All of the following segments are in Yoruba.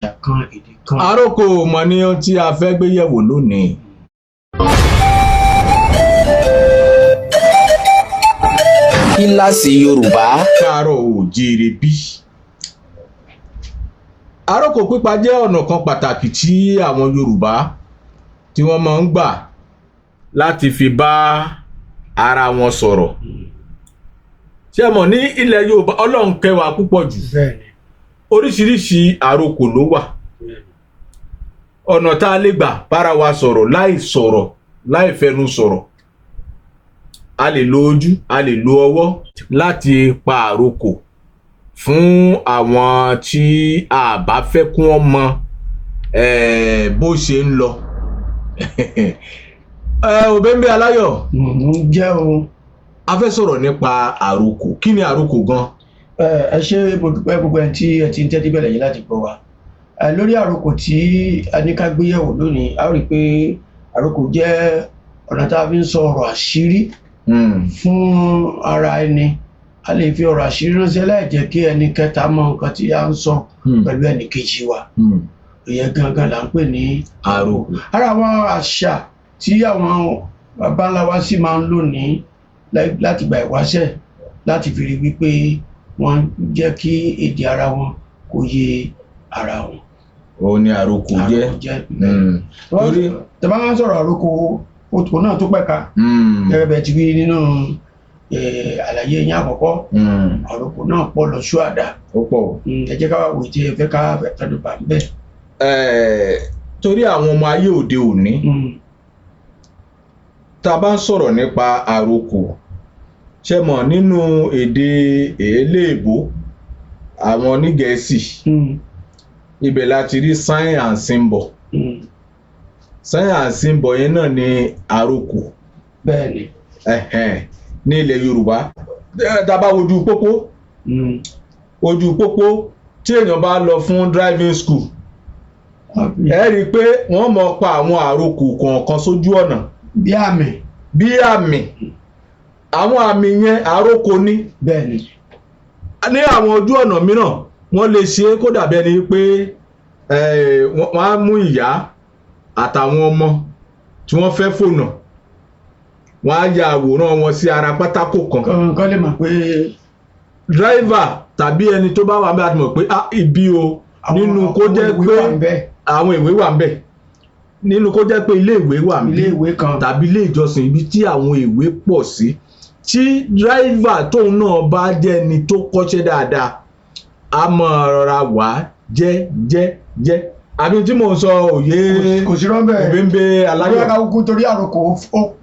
àṣà kan èdè kan. àròkò mọ̀ ní ohun tí a fẹ́ gbé yẹ̀wò lónìí. Kíláàsì Yorùbá. káàárọ̀ oòjíire bí. àròkò pípa jẹ́ ọ̀nà kan pàtàkì tí àwọn Yorùbá tí wọ́n máa ń gbà láti fi bá ara wọn sọ̀rọ̀. ṣé mọ̀ ní ilẹ̀ Yorùbá Ọlọ́run kẹ́ wa púpọ̀ jù. Bẹ́ẹ̀ni. oríṣiríṣi àròkò ló wà. ọ̀nà tá a lè gbà bára wa sọ̀rọ̀ láì fẹnu sọ̀rọ̀. a lè lo ojú a lè lo ọwọ́ láti pa àròkò fún àwọn tí a bá fẹ́ kí wọ́n mọ bó ṣe ń lọ. Òbẹ́ńbẹ́ Aláyọ̀, jẹ́ o. a fẹ́ sọ̀rọ̀ nípa àròkò. Kí ni àròkò gan? Ẹ ṣe gbogbo ẹ̀ tí ẹ ti ń tẹ́tí bẹ̀rẹ̀ yìí láti gbọ́ wa. Lórí àròkò tí a ní ká gbé yẹ̀wò lónìí, a rí i pé àròkò jẹ́ ọ̀nà tá a fi ń sọ ọ̀rọ̀ àṣírí fún ara ẹni. A lè fi ọ̀rọ̀ àṣírí ránṣẹ́ láì jẹ́ kí ẹni kẹta mọ nǹkan tí a ń sọ pẹ̀lú ẹnì kejì wa. Ìyẹn gangan là ń pè ní àròkò. Ara àwọn àṣà tí àwọn bàbá ńlá wa sì máa ń lò ní láti gba ìwáṣẹ̀ láti fi rí wípé wọ́n jẹ́ kí èdè ara wọn kó yé ara wọn. Ó ní àròkò jẹ́. Torí tẹ́ bá ń sọ̀rọ̀ àròkò òtò náà tó pẹ̀ka gẹ́gẹ́ bẹ́ẹ̀ ti rí nínú àlàyé yín àkọ́kọ́. Àròkò náà pọ̀ lọ ṣúàdá. Ó pọ̀. Ẹ jẹ́ ká wá wò tí ẹ fẹ́ ká fẹ́nu bà ń bẹ̀. Torí àwọn ọmọ ayé òde òní, tá a bá ń sọ̀rọ̀ nípa àròkò, ṣé mọ̀ nínú èdè eléèbó àwọn ní Gẹ̀ẹ́sì, ibẹ̀ láti rí sign and symbol. Sign and symbol yẹn náà ni àròkò. Bẹ́ẹ̀ni. Ní ilẹ̀ Yorùbá, tá a bá ojú pópó tí èèyàn bá lọ fún driving school, ẹ rí i pé wọ́n mọ̀ pa àwọn àròkò kọ̀ọ̀kan sójú ọ̀nà. Bí àmì. Àwọn àmì yẹn àròkò ni. Bẹ́ẹ̀ni. Ní àwọn ojú ọ̀nà mìíràn wọ́n lè ṣe kó dàbí ẹni pé wọ́n á mú ìyá àtàwọn ọmọ tí wọ́n fẹ́ fònà, wọ́n á ya àwòrán wọn sí ara pátákó kan. Kọ́ lè mọ̀ pé driver tàbí ẹni tó bá wà bẹ́ẹ̀ àti mọ̀ pé ibi o nínú kó jẹ́ pé àwọn ìwé wà ń bẹ̀, nínú kó jẹ́ pé ilé ìwé wà ń bẹ̀ tàbí ilé ìjọsìn ibi tí àwọn ìwé pọ̀ sí, tí driver tóun náà bá jẹ́ ẹni tó kọ́ṣẹ́ dáadáa a máa rọra wá jẹ́ àbí tí mò ń sọ òye Òbẹ́ńbẹ́ Aláyọ̀. Bí a ká kúkú torí àròkò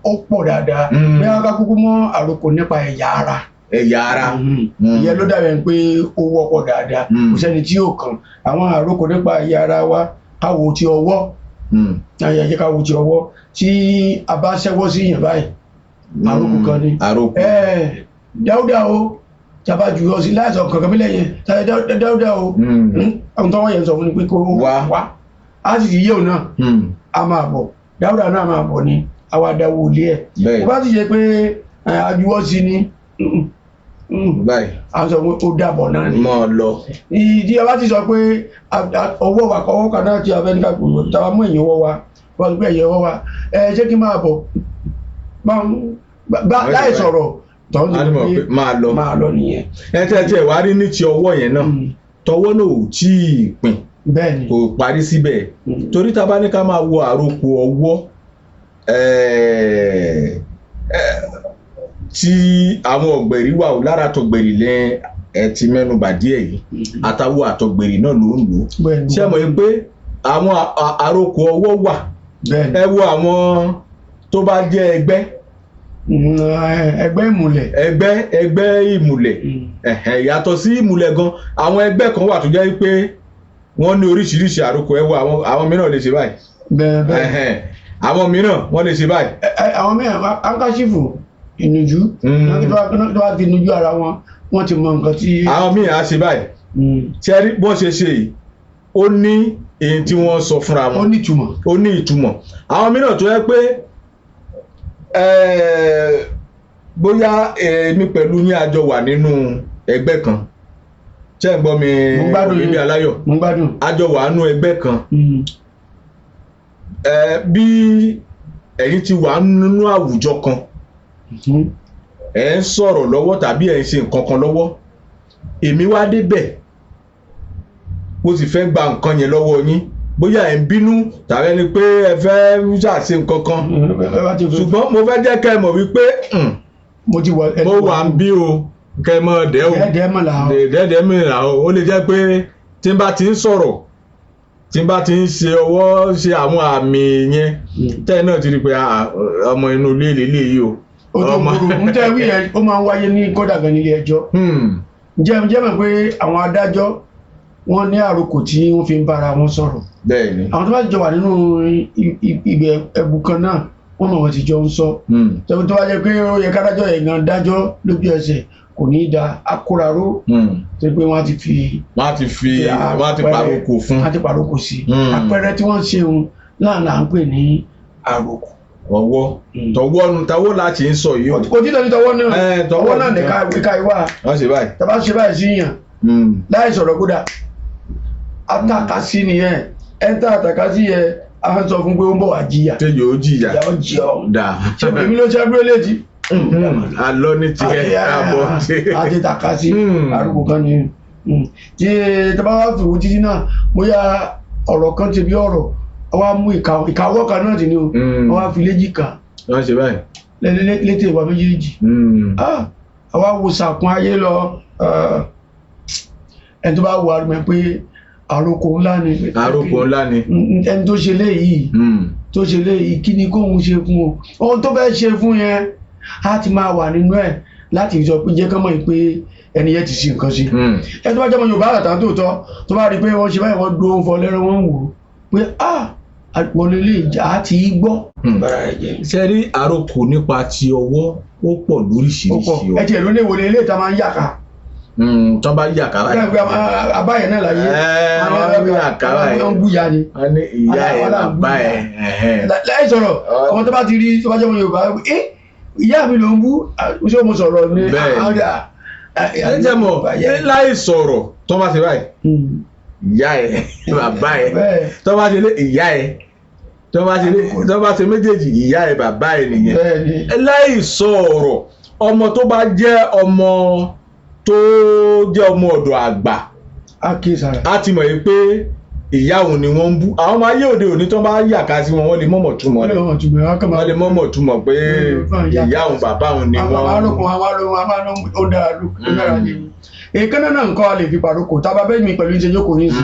ó pọ̀ dáadáa, bí a ká kúkú mọ́ àròkò nípa ẹ̀yà ara. Ìyẹn ló dàbẹ̀ pé ó wọ́pọ̀ dáadáa, kò sẹ́ni tí yóò kàn. Àwọn àròkò nípa ẹ̀yà ara wa káwo ti ọwọ́, ayẹyẹ káwo ti ọwọ́ tí a bá ṣẹ́wọ́ sí yẹn báyìí, àròkò kan ni. Dáúdà o tàbá jù ọ sí láìsàn kankan mílẹ̀ yẹn tàbí Dáúdà o àwọn tọ́wọ́ yẹn sọ fún ni pé kó wá á sì yíyẹ òun náà a máa bọ̀, Dáúdà náà máa bọ̀ ni àwa dáwọ́ ilé ẹ̀. Ó bá sì ṣe pé àjùwọ́ sí ni a sọ pé ó dàbọ̀ náà ni. Mọ́ ọ lọ. Ìdí ọba ti sọ pé ọwọ́ wa kọ́ ọwọ́ kan náà tí a fẹ́ ní ká gbòòrò tàbá mú ẹ̀yìn ọwọ́ wa wọ́n gbé ẹ̀yìn ọwọ́ wa ṣé kí máa bọ̀ láì sọ̀rọ̀ máa lọ nìyẹn. Ẹ wá rí ní ti ọwọ́ yẹn náà, tọwọ́ náà ò tí ì pin, kò parí síbẹ̀. Torí tá a bá ní ká máa wo àròkò ọwọ́ tí àwọn ọ̀gbẹ̀rì wà ó lára tọ̀gbẹ̀rì lẹ́ ti mẹ́nubà díẹ̀ yìí, àtàwọn àtọ̀gbẹ̀rì náà ló ń lò. Ṣé mọ̀ pé àwọn àròkò ọwọ́ wà? Ẹ wo àwọn tó bá jẹ́ ẹgbẹ́ ìmùlẹ̀. Ẹgbẹ́ ìmùlẹ̀. Yàtọ̀ sí ìmùlẹ̀ gan, àwọn ẹgbẹ́ kan wà tó jẹ́ pé wọ́n ní oríṣiríṣi àròkò. Ẹ wo àwọn mìíràn lè ṣe báyìí. Àwọn mìíràn wọ́n lè ṣe báyìí. Àwọn mìíràn ankaṣífù ìnujú tó wá fi nujú ara wọn, wọ́n ti mọ nǹkan tí. Àwọn mìíràn á ṣe báyìí. Ṣé rí bọ́n ṣe ṣe yìí, ó ní èyí tí wọ́n sọ fúnra wọn. Ó ní ìtumọ̀. Àwọn mìíràn tó yẹ pé bóyá èmi pẹ̀lú yín a jọ wà nínú ẹgbẹ́ kan, ṣé ń gbọ́ mi Òbíbí Aláyọ̀ àjọ wà nú ẹgbẹ́ kan bí ẹ̀yin ti wà nínú àwùjọ kan ẹ̀ ń sọ̀rọ̀ lọ́wọ́ tàbí ẹ̀ ń ṣe nǹkan kan lọ́wọ́ èmi wá débẹ̀ mo sì fẹ́ gba nǹkan yẹn lọ́wọ́ yín bóyá ẹ̀ ń bínú tàbí ẹni pé ẹ fẹ́ ṣàṣe nǹkan kan ṣùgbọ́n mo fẹ́ jẹ́ kẹ́ ẹ mọ̀ wípé mo wà ń bí o kẹ́ ẹ mọ̀ dẹ́ o dẹ́dẹ́ mi là o ó lè jẹ́ pé tí n bá ti ń sọ̀rọ̀ tí n bá ti ń ṣe ọwọ́ ṣe àwọn àmì yẹn tẹ́ẹ̀ náà ti rí pé ọmọ inú ilé lélẹ̀ yìí o. ọmọ n tẹ́ wí yẹn ó máa ń wáyé ní kódà gan nílé ẹjọ́ jẹ́ mọ̀ pé àwọn adájọ́ wọ́n ní àròkò tí wọ́n fi ń bára wọn sọ̀rọ̀ bẹ́ẹ̀ni àwọn tó bá jọ wà nínú ibẹ̀ ẹ̀bù kan náà wọ́n mọ̀ wọ́n ti jọ ń sọ tẹ́wọ́n tó bá jẹ́ pé ó yẹ kádájọ́ yẹn gan dájọ́ lójú ẹsẹ̀ kò ní í da akóraró tó pé wọ́n ti paroko fún wọ́n ti paroko sí àpẹẹrẹ tí wọ́n ṣe òun láàrín à ń pè ní àròkò ọwọ́ tọwọ́ láti ń sọ yìí kò tí lóní tọwọ́ náà ní ká ìwà tàbá ṣe báyìí sí yàn láì sọ̀rọ̀ kódà àtàkásí nìyẹn ẹ̀ńtà àtàkásí yẹn a sọ fún pé ó ń bọ̀ wá jìyà ṣé yóò jìyà yóò jìyà ṣe èmi ló ṣe abúlé létí alọ́ ní tiẹ̀ àbọ̀ àti tàkásí àrùkù kan ni tí tàbá wá fìwò títí náà bóyá ọ̀rọ̀ kan ti bí ọ̀rọ̀ wọ́n á mú ìkàwọ́ kan náà ti ní o wọ́n á fi léjì kan wọ́n ṣe báyìí létí ìwà méjèèjì àwa wo sàkún ayé lọ ẹni tó bá wà rẹ̀ pé àròkò ńlá ni ẹni tó ṣe léyìí kí ni kóhun ṣe fún o ohun tó fẹ́ ṣe fún yẹn á ti máa wà nínú ẹ̀ láti sọ pé jẹ́ kán mọ̀ pé ẹni yẹn ti ṣe nǹkan sí ẹni tó bá jẹ́mọ̀ Yorùbá àtà tòótọ́ tó bá rí pé wọ́n ṣe báyìí wọ́n dúró ń fọ lẹ́rọ wọn wò pé wọlé lè jà á ti gbọ́. ṣe rí àròkò nípa ti ọwọ́ ó pọ̀ lóríṣiríṣi o. ẹ tiẹ̀ ló ní ìwòlé ilé ìta máa ń yàká. tó bá yàká báyìí. abáyẹ náà láyé. wọ́n ní yàká báyìí. wọ́n ń búya ni. wọ́n ní ìyá ẹ̀ bàbá ẹ̀. láì sọ̀rọ̀ ọmọ tó bá ti rí tó bá jẹ́ ọmọ Yorùbá ìyá mi ló ń bú ṣé mo sọ̀rọ̀ ni. ẹ jẹ́ mọ̀ láì sọ̀rọ̀ tó bá ti báyìí ìyá ẹ bàbá ẹ tó bá ṣe lé ìyá ẹ tó bá ṣe méjèèjì ìyá ẹ bàbá ẹ nìyẹn láì sọ ọ̀rọ̀ ọmọ tó bá jẹ́ ọmọ ọ̀dọ̀ àgbà á ti mọ̀ pé ìyá òun ni wọ́n ń bú àwọn ọmọ ayé òde òní tó bá yàká sí wọn wọ́n lè mọ̀mọ̀ túmọ̀ rẹ̀ wọ́n lè mọ̀mọ̀ túmọ̀ pé ìyá òun bàbá òun ni wọ́n. Èékánná náà nǹkan a lè fi pàrókò tábà bẹ́ẹ̀ mi pẹ̀lú ìṣẹ́jọ́ kò ní sí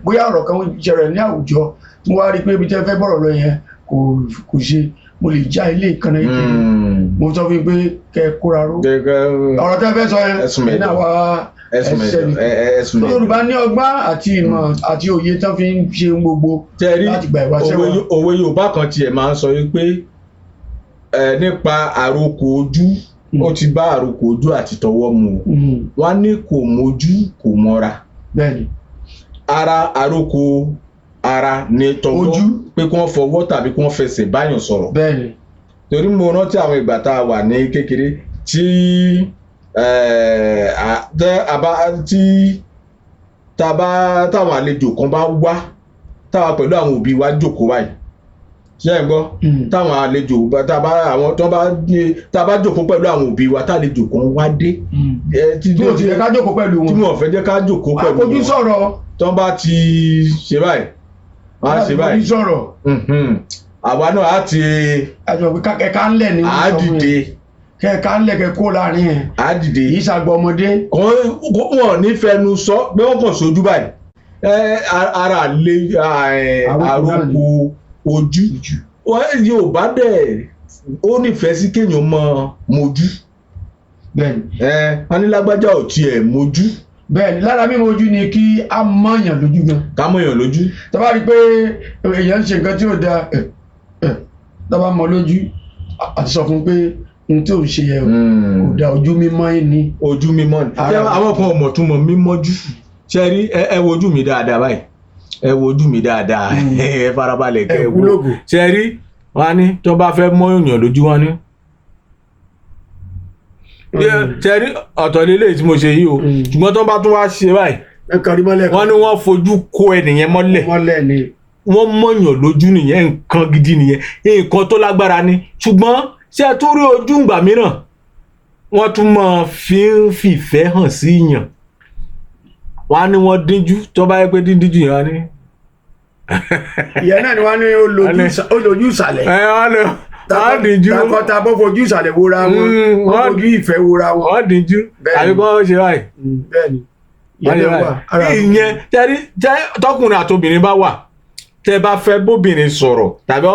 bóyá ọ̀rọ̀ kan ṣẹlẹ̀ ní àwùjọ tí mo wá rí pé ibi tẹ́ fẹ́ bọ̀rọ̀ lọ yẹn kò ṣe mo lè já ilé ìkànnà ìpè mo sọ fún pé kẹ́ kóra ró ọ̀rọ̀ tẹ́ fẹ́ sọ yẹn ní àwa ẹsẹ̀ ni Yorùbá ní ọgbọ́n àti ìmọ̀ àti òye tán fi ń ṣe gbogbo láti gba ìwáṣẹ́ wa. òwe Yorùbá kan tiẹ̀ máa ń sọ pé nípa àròkò ojú ó ti bá àròkò ojú àti tọwọ́ mu wọ́n ní kò mójú kò mọ́ra àròkò ara ní tọwọ́ pé kí wọ́n fọwọ́ tàbí kí wọ́n fẹsẹ̀ báyàn sọ̀rọ̀ torí mo rántí àwọn ìgbà tá a wà ní kékeré tí táwọn àlejò kan bá wá táwa pẹ̀lú àwọn òbí wa jókòó báyìí ṣé ẹ gbọ́ táwọn àlejò tá a bá jókòó pẹ̀lú àwọn òbí wa táàlejò kan wá dé tí wọ́n ti fẹ́ ká jókòó pẹ̀lú wọn tí wọ́n fẹ́ jẹ́ ká jókòó pẹ̀lú wọn àpòjú sọ̀rọ̀ tó bá ti ṣe báyìí wọ́n á ṣe báyìí àpòjú sọ̀rọ̀ àwa náà á ti kẹ̀kẹ́ ńlẹ̀ ní àádìde kẹ̀kẹ́ ńlẹ̀ kẹ̀kọ́ láàrin ẹ̀ àádìde yìí ṣàgbọ́ ọmọdé wọn ní fẹnu sọ pé wọ́n kàn sójú báyìí ara lè àròkò ojú Yorùbá dẹ̀ ó nífẹ̀ẹ́ sí kéèyàn mọ mojú wọn ní lágbájá ò tiẹ̀ mojú. Bẹ́ẹ̀ni lára mímọ̀ ojú ni kí a mọ̀yàn lójú gan. ká mọ̀yàn lójú. tó bá rí pé èèyàn ń ṣe nǹkan tí ò da tó bá mọ̀ lójú àti sọ fún pé ohun tí ò ń ṣe yẹ kò da ojú mímọ́ ni. ojú mímọ́ ni àwọn kan ò mọ̀ tún mọ̀ mímọ́jú ṣe rí ẹ wo ojú mi dáadáa báyìí ẹ wo ojú mi dáadáa ẹ farabalẹ̀ kẹ́ ẹ wo ṣe rí wọn ní tó bá fẹ́ mọ́ èèyàn lójú wọn ní tẹ́rí ọ̀tọ̀ lélẹ̀ tí mo ṣe yìí o ṣùgbọ́n tó bá tún wá ṣe báyìí wọ́n ní wọ́n fojú kó ẹnìyẹn mọ́lẹ̀ wọ́n mọ̀yàn lójú nìyẹn nǹkan gidi nìyẹn nǹkan tó lágbára ni ṣùgbọ́n ṣé ẹ tún rí ojú ìgbà mìíràn wọ́n tún máa fi ń fìfẹ́ hàn sí yàn wọ́n á ní wọ́n dínjú tó bá yẹ pé díndíjú yẹn wá ní. ìyẹn náà ni wọ́n ní olójú ìsàlẹ̀ wọ́n díjú takọta bó fojú ìsàlẹ̀ wora wọn wọ́n fojú ìfẹ́ wora wọn. wọ́n díjú àbí kọ́ ṣe báyìí. bẹ́ẹ̀ni ìyẹn tọkùnrin àtobìnrin bá wà tẹ bá fẹ́ bóbìnrin sọ̀rọ̀ tàbí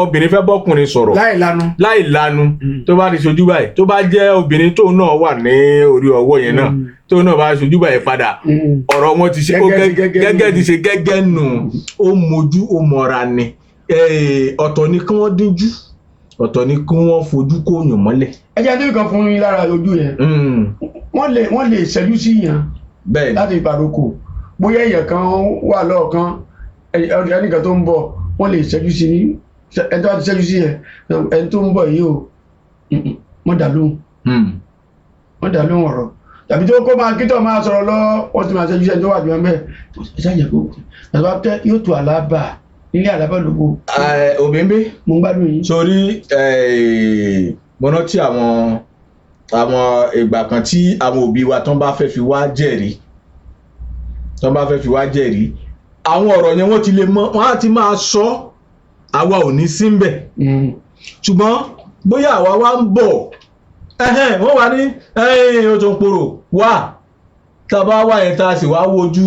obìnrin fẹ́ bọ́kùnrin sọ̀rọ̀ láì lanu tó bá ti ṣojú báyìí tó bá jẹ́ obìnrin tóun náà wà ní orí ọwọ́ yẹn náà tóun náà bá ṣojú báyìí padà ọ̀rọ̀ wọn ti ṣe gẹ́gẹ́ ti ṣe gẹ́gẹ́ nù ó mojú ó mọ̀ra ni ọ̀tọ̀ ni kí wọ́n díjú ọ̀tọ̀ ni kí wọ́n fojú kóyàn mọ́lẹ̀. ẹ jẹ́ àdébìkan fún yín lára ojú yẹn wọ́n lè ṣẹ́jú sí yàn láti ìpàdókò bóyá èèyàn kan wà lọ́ọ̀kan ẹnìkan tó ń bọ̀ wọ́n lè ṣẹ́jú sí ní ẹni tó bá ti ṣẹ́jú sí yẹn ẹni tó ń bọ̀ yìí o wọ́n dà lóhùn ọ̀rọ̀ tàbí tó kó máa kíntọ̀ máa sọ̀rọ̀ lọ wọ́n ti máa ṣẹ́jú sí ẹni tó wà bí wọ́n bẹ́ẹ̀ ẹ̀ṣá yẹ kó tàbí tẹ́ yóò tó àlábà nílé àlábà lóko. Òbímbé mo ń gbádùn yín. Sórí mo rántí àwọn ìgbà kan tí àwọn òbí wa tán bá fẹ́ fi wá jẹ́rìí àwọn ọ̀rọ̀ yẹn wọ́n ti lè mọ̀ wọ́n á ti máa sọ àwa ò ní sí ńbẹ̀ ṣùgbọ́n bóyá àwa wá ń bọ̀ wọ́n wá ní Òtòǹpòrò wà tàbá wà yẹn tá a sì wá wojú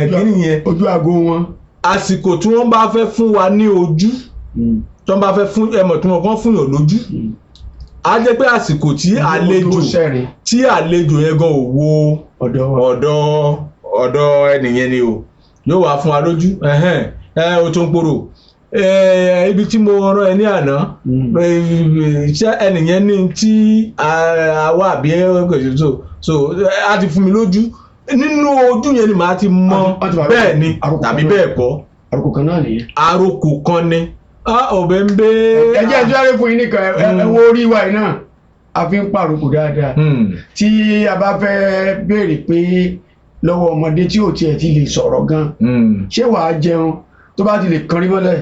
kíní yẹn ojú aago wọn àsìkò tí wọ́n bá fẹ́ fún wa ní ojú tí wọ́n bá fẹ́ fún ẹmọ̀ tí wọ́n kàn fún yàn lójú á jẹ́ pé àsìkò tí àlejò yẹn gan ò wo ọ̀dọ̀ ẹnìyẹn ni o yóò wá fún wa lójú Òtòǹpòrò ibi tí mo rán ẹ ní àná iṣẹ́ ẹnìyẹn ní tí àwa àbí so a ti fún mi lójú nínú ojú yẹn ni màá ti mọ bẹ́ẹ̀ ni tàbí bẹ́ẹ̀ kọ́ àròkò kan náà nìyẹn àròkò kan ni Òbímbé. ẹ jẹ́ ìjọ́rẹ́ fún yín nìkan ẹ wo orí wa yìí náà a fi ń pàròkò dáadáa tí a bá fẹ́ béèrè pé lọ́wọ́ ọmọdé tí ò tiẹ̀ ti lè sọ̀rọ̀ gan ṣé wàá jẹun tó bá ti lè kanrí mọ́lẹ̀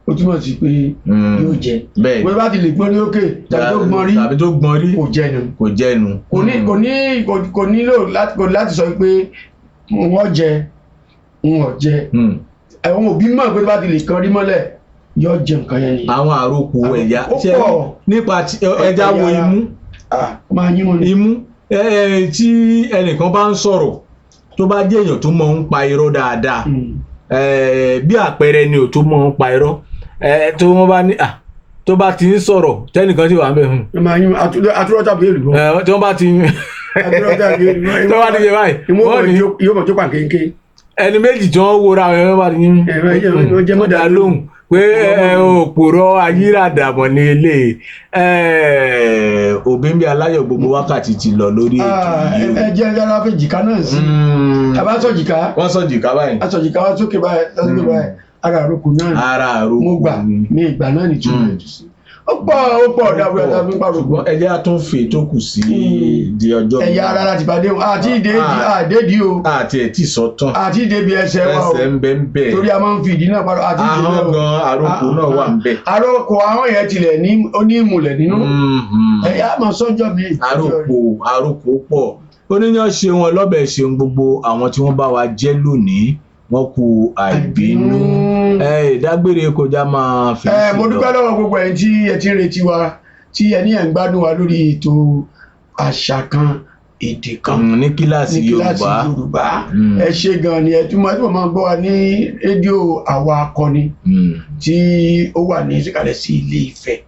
ó túmọ̀ sí pé yóò jẹ bó bá ti lè gbọ́n ní òkè tàbí tó gbọ́n rí kò jẹnu kò nílò láti sọ pé wọ́n jẹ wọ́n jẹ àwọn òbí mọ̀ pé tó bá ti lè kanrí mọ́lẹ̀ yóò jẹ nǹkan yẹn ni. àwọn àròkù ẹ̀yà ṣe nípa ẹja wo imú tí ẹnìkan bá ń sọ̀rọ̀ tó bá jẹ́ èèyàn tó mọ̀ ń pa irọ́ dáadáa bí àpẹẹrẹ ni ò tó mọ̀ ń pa irọ́ tó wọ́n bá ní tó bá ti ń sọ̀rọ̀ tẹ́nìkan sì wà ń bẹ̀ àtúrọ̀ tàbí èlùbọ́ tí wọ́n bá ti tó bá ti yẹ báyìí wọ́n ní yóò mọ̀ tó pa kéńké ẹni méjì tí wọ́n wora ẹ̀rọ bá ti yín mọ́dà lóhùn pé òpòrọ̀ ayírádàmọ̀ ní ilé Òbímbé aláyọ̀ gbogbo wákàtí ti lọ lórí ètò yìí. ẹ jẹ́ yàrá fẹ́ jìká náà sí àbá sọ jìká wọ́n sọ jìká báyìí a sọ jìká wọ́n sókè báyìí ara àròkù náà mo gbà ní ìgbà náà ní túmọ̀ ètò sí. ó pọ̀ dábúrẹ́ tàbí pàrọ̀gbọ́n ẹ̀jẹ̀ àtúnfè tó kù sí di ọjọ́ mi. ẹ̀yà ara láti pàdé wọn àti ìdèdí o àti ẹ̀tí sọ̀tàn àti ìdèbí ẹsẹ̀ wa o ẹsẹ̀ ń bẹ ń bẹ torí a máa ń fi ìdí náà parọ́ àti ìdèbí o ahọ́n gan àròkò náà wà ń bẹ. àròkò ahọ́n yẹn tilẹ̀ ní onímùlẹ̀ nínú ẹ̀yà máa sọ́jọ́ mi. àròkò pọ̀ oníyàn ṣe wọn lọ́bẹ̀ ṣeun gbogbo àwọn tí wọ́n bá wa jẹ́ lónìí wọ́n kú àìbínú ìdágbére kọjá máa fi ṣe lọ. mo dúpẹ́ lọ́wọ́ gbogbo ẹ̀yin tí ẹ ti ń retí wa tí ẹ ní ẹ̀ ń gbádùn wa lórí ètò àṣà kan èdè kan ní kíláàsì Yorùbá ẹ ṣé gan ni ẹ tún máa gbọ́ wa ní rédíò àwa akọni tí ó wà ní ìsìkàlẹ̀ sí Ilé Ifẹ̀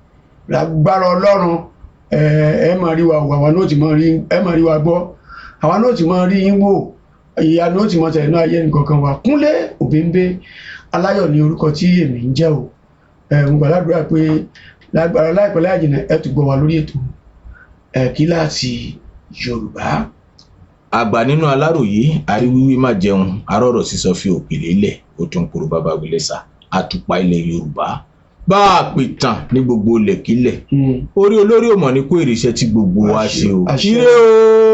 lágbára Ọlọ́run ẹ máa rí wa wò àwa náà ti máa rí wa gbọ́ àwa náà ti máa rí yín wò ìyá ló ti mọ tẹ̀lé náà ayé nìkankan wa Kúnlé Òbímbé aláyọ̀ ní orúkọ tí èmi ń jẹ́ o mo gbàdúrà pé lágbára láìpẹ́ láì jìnnà ẹ tún gbọ́ wa lórí ètò kíláàsì Yorùbá. àgbà nínú Aláròyé àríwíwí má jẹun arọ́rọ̀ sísọ fi òkèlè lẹ̀ Òtòǹpòrò bàbá Wílẹ́sà àtùpà ilẹ̀ Yorùbá bá a pìtàn ní gbogbo lẹ̀kílẹ̀ orí olórí ò mọ̀ ní kó èrè iṣẹ́ tí gbogbo wa ṣe o ire o.